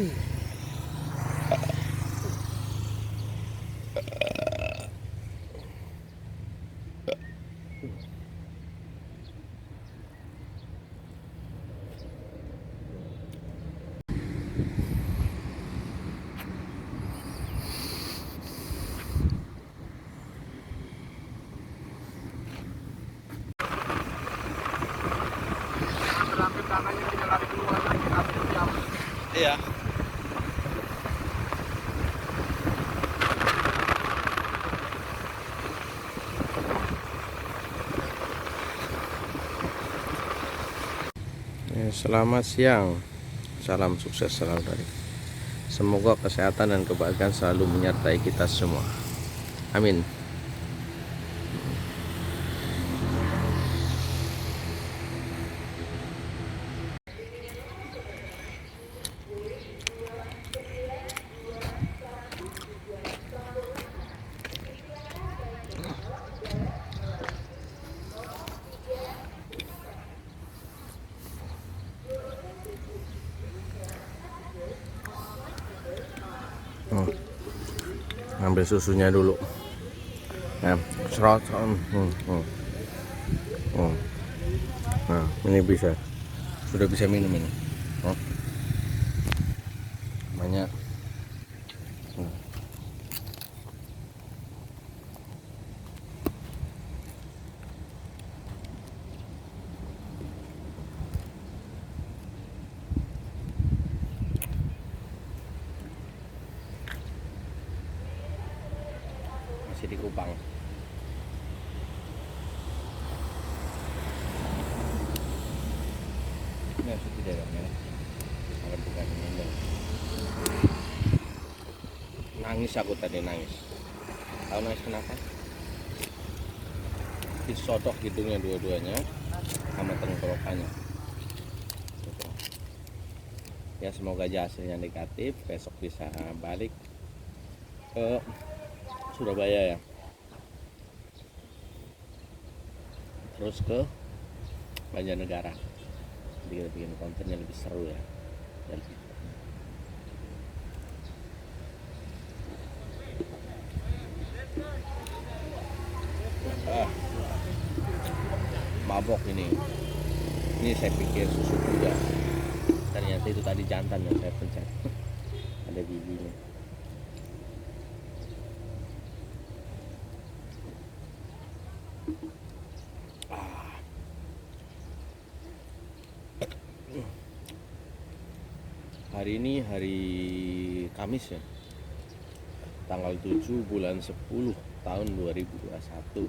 Iya. Selamat siang, salam sukses selalu dari. Semoga kesehatan dan kebahagiaan selalu menyertai kita semua. Amin. Ambil susunya dulu. Nah, serot. Nah, ini sudah bisa minum ini. Banyak. Masih di Kupang. Ini sudah tidak ada. Akan bukan ini. Nangis aku tadi nangis. Tahu nangis kenapa? Disodok hidungnya dua-duanya sama tenggorokannya. Ya semoga aja hasilnya negatif, besok bisa balik ke Surabaya ya. Terus ke Banjarnegara. Jadi kita bikin kontennya lebih seru ya. Mabok ini saya pikir susu kuda, ternyata itu tadi jantan yang saya pencet. Ada giginya. Hari ini hari Kamis ya, tanggal 7 bulan 10 tahun 2021.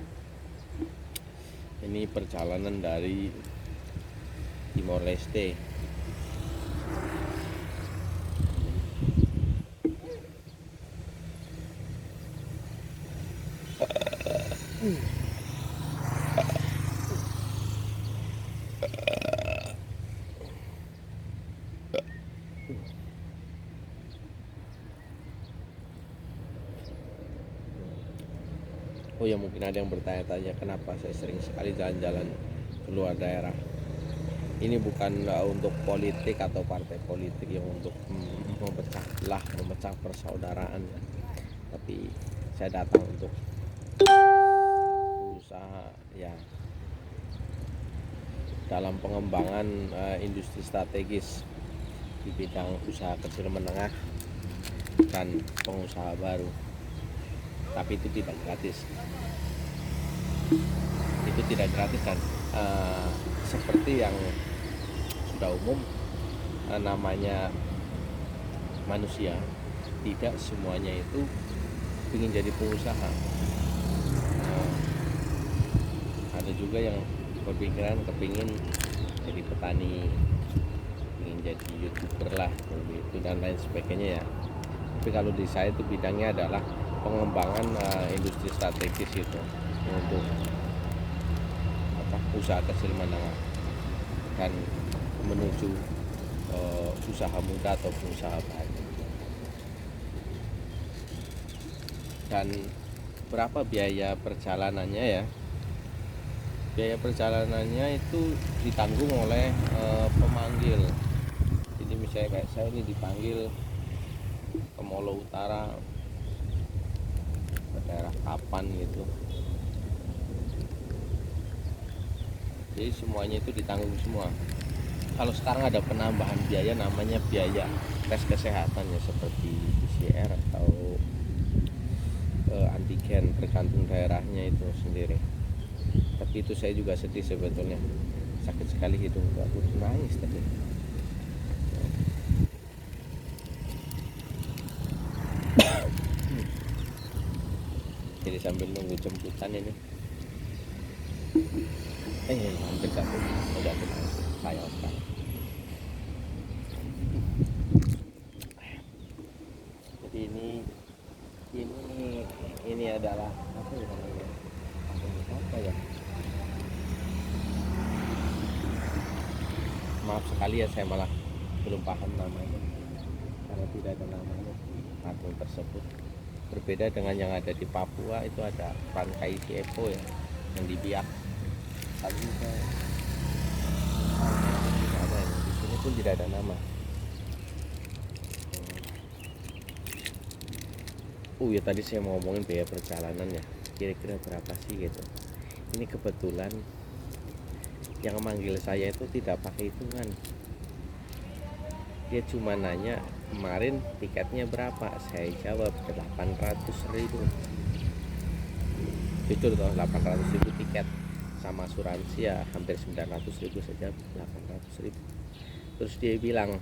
Ini perjalanan dari Timor Leste. Oh ya, mungkin ada yang bertanya-tanya kenapa saya sering sekali jalan-jalan keluar daerah. Ini bukan untuk politik atau partai politik yang untuk memecah persaudaraan, tapi saya datang untuk berusaha ya dalam pengembangan industri strategis di bidang usaha kecil menengah dan pengusaha baru. Tapi itu tidak gratis. Kan seperti yang sudah umum, namanya manusia tidak semuanya itu ingin jadi pengusaha. Ada juga yang berpikiran kepingin jadi petani, ingin jadi YouTuber lah, itu dan lain sebagainya ya. Tapi kalau di saya itu bidangnya adalah pengembangan industri strategis itu untuk usaha kecil menengah dan menuju usaha muda atau usaha baru. Dan berapa biaya perjalanannya ya? Biaya perjalanannya itu ditanggung oleh pemanggil. Jadi Aceh kayak saya ini dipanggil ke Molo Utara, ke daerah Kapan gitu. Jadi semuanya itu ditanggung semua. Kalau sekarang ada penambahan biaya namanya biaya tes kesehatan ya, seperti PCR atau antigen, tergantung daerahnya itu sendiri. Tapi itu saya juga sedih sebetulnya, sakit sekali hidung, aku nangis tadi. Jadi sambil nunggu jemputan ini hampir satu udah saya sekarang. Jadi ini adalah apa ya namanya, apa ya, maaf sekali ya, saya malah belum paham namanya karena tidak ada namanya patung tersebut. Berbeda dengan yang ada di Papua, itu ada Rankai Siepo ya, yang di Biak. Tadi saya di sini pun tidak ada nama. Ya tadi saya mau ngomongin biaya perjalanan ya, kira-kira berapa sih gitu. Ini kebetulan yang manggil saya itu tidak pakai hitungan, dia cuma nanya kemarin tiketnya berapa. Saya jawab 800.000. Jujur toh, 800.000 tiket sama asuransi ya hampir 900.000 saja, 800.000. Terus dia bilang,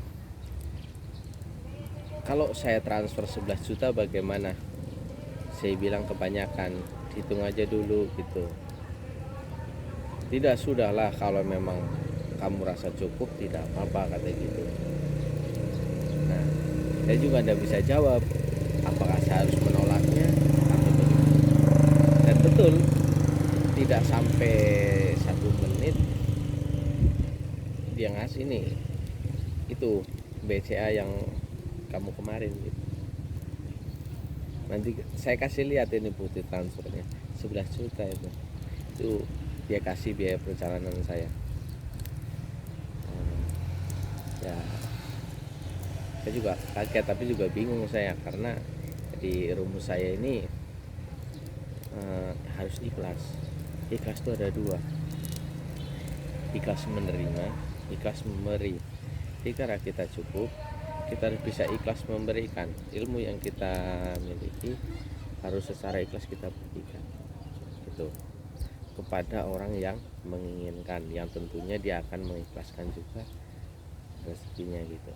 kalau saya transfer 11 juta bagaimana? Saya bilang kebanyakan, hitung aja dulu gitu. Tidak, sudahlah, kalau memang kamu rasa cukup tidak apa-apa, kata gitu. Nah, saya juga tidak bisa jawab apakah saya harus menolaknya atau bagaimana. Dan betul, tidak sampai 1 menit dia ngasih nih itu BCA yang kamu kemarin gitu. Nanti saya kasih lihat ini bukti transfernya 11 juta itu dia kasih biaya perjalanan saya. Ya saya juga kaget, tapi juga bingung saya, karena di rumus saya ini harus ikhlas itu ada 2, ikhlas menerima, ikhlas memberi. Jadi karena kita cukup, kita harus bisa ikhlas memberikan ilmu yang kita miliki, harus secara ikhlas kita berikan gitu kepada orang yang menginginkan, yang tentunya dia akan mengikhlaskan juga rezekinya gitu.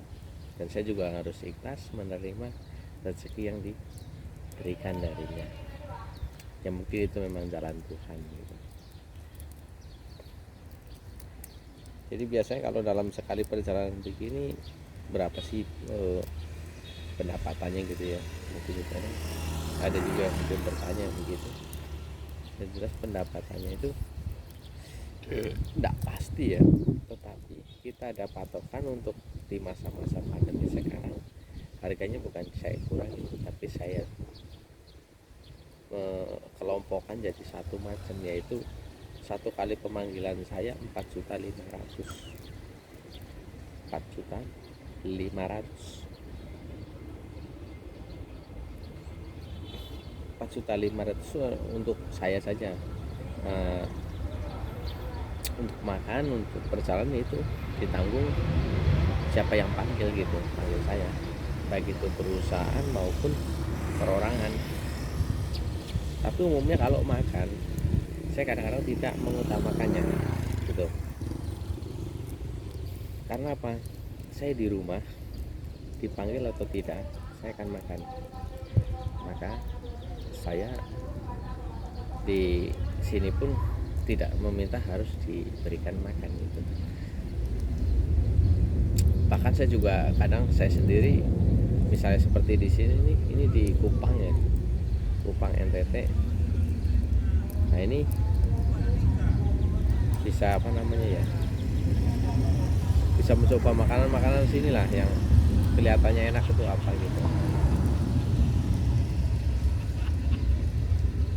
Dan saya juga harus ikhlas menerima rezeki yang diberikan darinya, yang mungkin itu memang jalan Tuhan gitu. Jadi biasanya kalau dalam sekali perjalanan begini, berapa sih pendapatannya gitu ya, mungkin itu ada juga yang mungkin bertanya begitu. Dan jelas pendapatannya itu tidak pasti ya, tetapi kita ada patokan untuk di masa-masa pandemi sekarang. Harganya bukan saya kurangi, tapi saya kelompokkan jadi satu macam, yaitu satu kali pemanggilan saya 4.500.000. 4.500.000 untuk saya saja. Untuk makan, untuk perjalanan itu ditanggung siapa yang panggil gitu, panggil saya, baik itu perusahaan maupun perorangan. Tapi umumnya kalau makan, saya kadang-kadang tidak mengutamakannya gitu. Karena apa? Saya di rumah, dipanggil atau tidak, saya akan makan. Maka saya di sini pun tidak meminta harus diberikan makan gitu. Bahkan saya juga kadang saya sendiri, misalnya seperti di sini nih, ini di Kupang ya, Kupang NTT. Nah ini bisa apa namanya ya, bisa mencoba makanan-makanan sinilah yang kelihatannya enak itu apa gitu.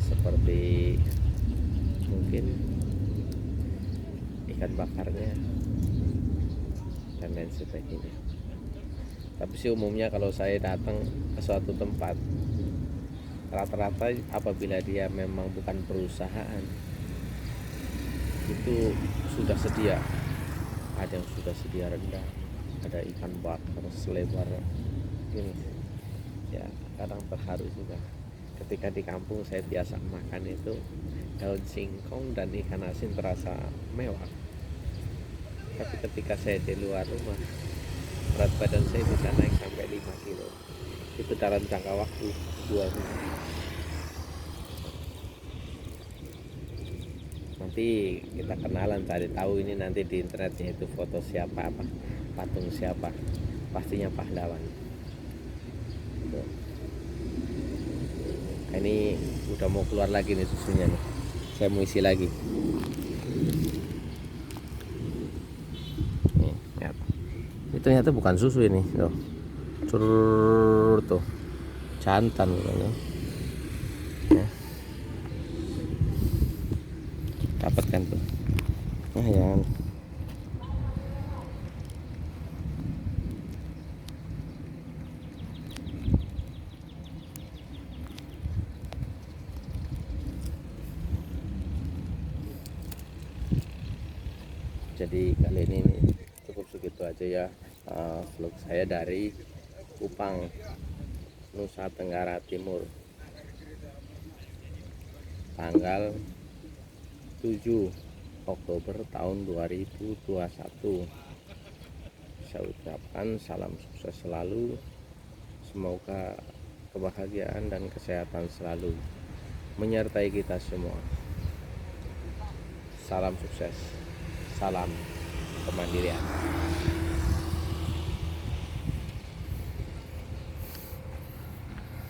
Seperti mungkin ikan bakarnya dan lain sebagainya. Tapi sih umumnya kalau saya datang ke suatu tempat, rata-rata apabila dia memang bukan perusahaan, itu sudah sedia. Ada yang sudah sedia rendang, ada ikan bakar selebar ini. Ya kadang terharu juga ketika di kampung saya biasa makan itu daun singkong dan ikan asin terasa mewah, tapi ketika saya di luar rumah berat badan saya bisa naik sampai 5 kilo itu dalam jangka waktu 2 minggu. Nanti kita kenalan, cari tahu ini nanti di internetnya itu foto siapa, apa patung siapa, pastinya pahlawan. Tuh. Ini udah mau keluar lagi nih susunya nih, saya mau isi lagi nih, lihat. Ini ternyata bukan susu ini tuh, curur tuh, jantan namanya ya. Dapat kan tuh, nah ya. Jadi kali ini nih, cukup segitu aja ya vlog saya dari Kupang, Nusa Tenggara Timur, tanggal 7 Oktober tahun 2021. Saya ucapkan salam sukses selalu, semoga kebahagiaan dan kesehatan selalu menyertai kita semua. Salam sukses, salam kemandirian.